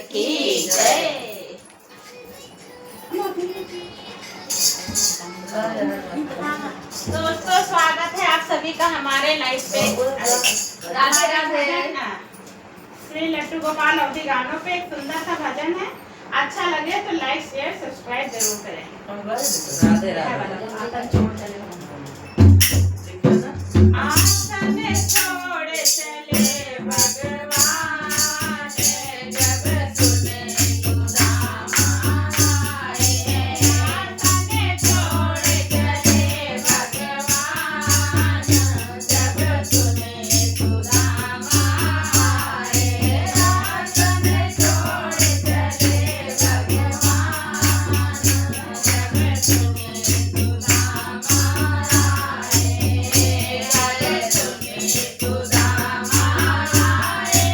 की जय। दोस्तों स्वागत है आप सभी का हमारे लाइव पे। राधे राधे। श्री लड्डू गोपाल अवधि गानों पे एक सुंदर सा भजन है। अच्छा लगे तो लाइक शेयर सब्सक्राइब जरूर करें। राधे राधे। आसन छोड़ चले भगवान, जब सुने सुदामा आए। आसन छोड़ चले भगवान, जब सुने सुदामा आए। आसन छोड़ चले भगवान, जब सुने सुदामा आए। जब सुने सुदामा आए।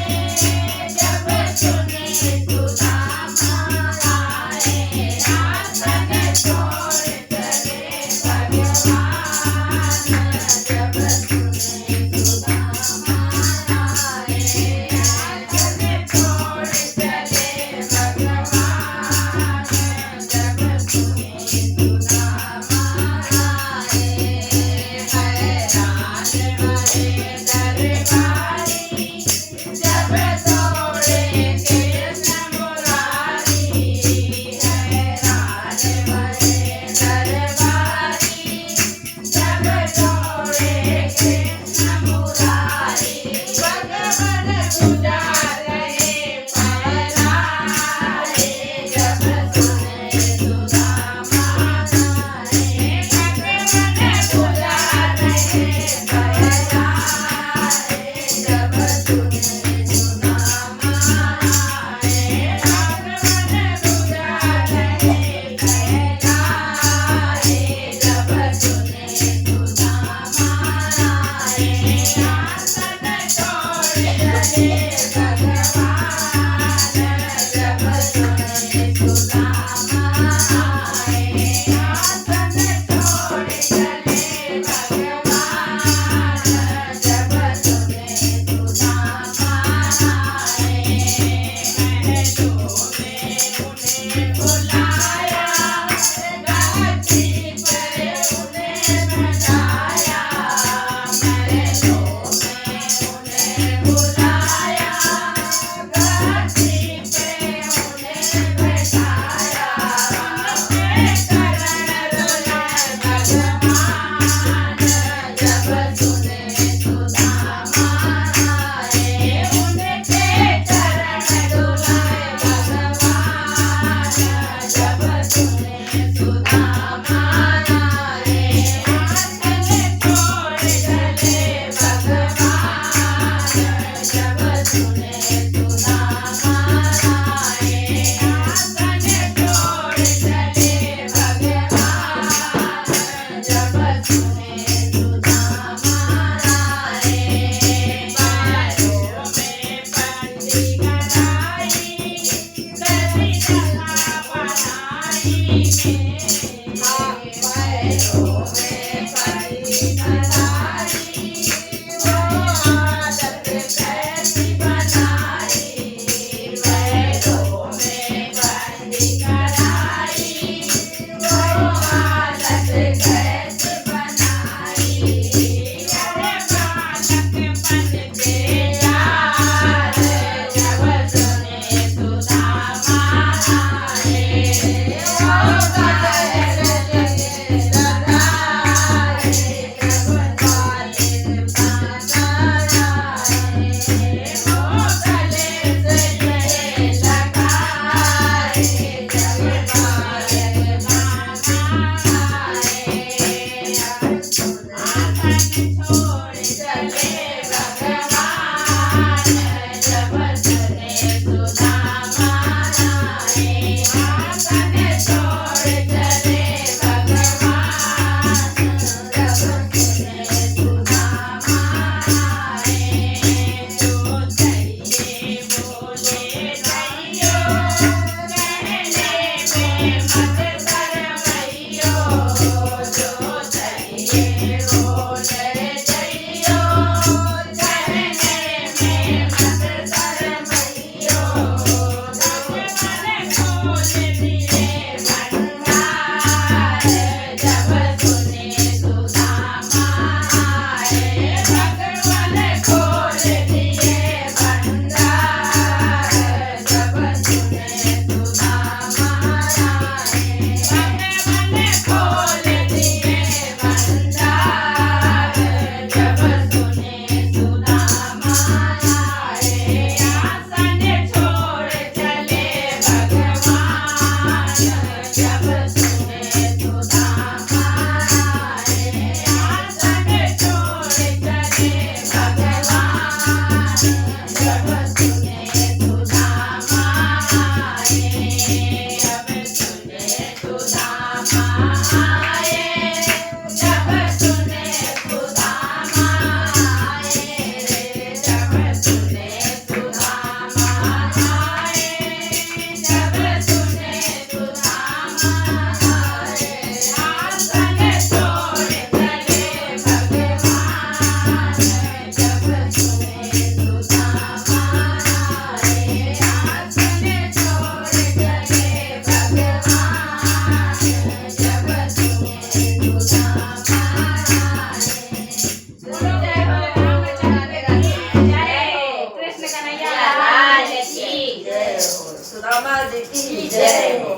सुदामा जी की जय हो।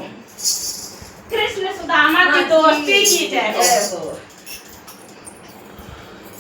कृष्ण सुदामा की दोस्ती की जय हो। जय हो।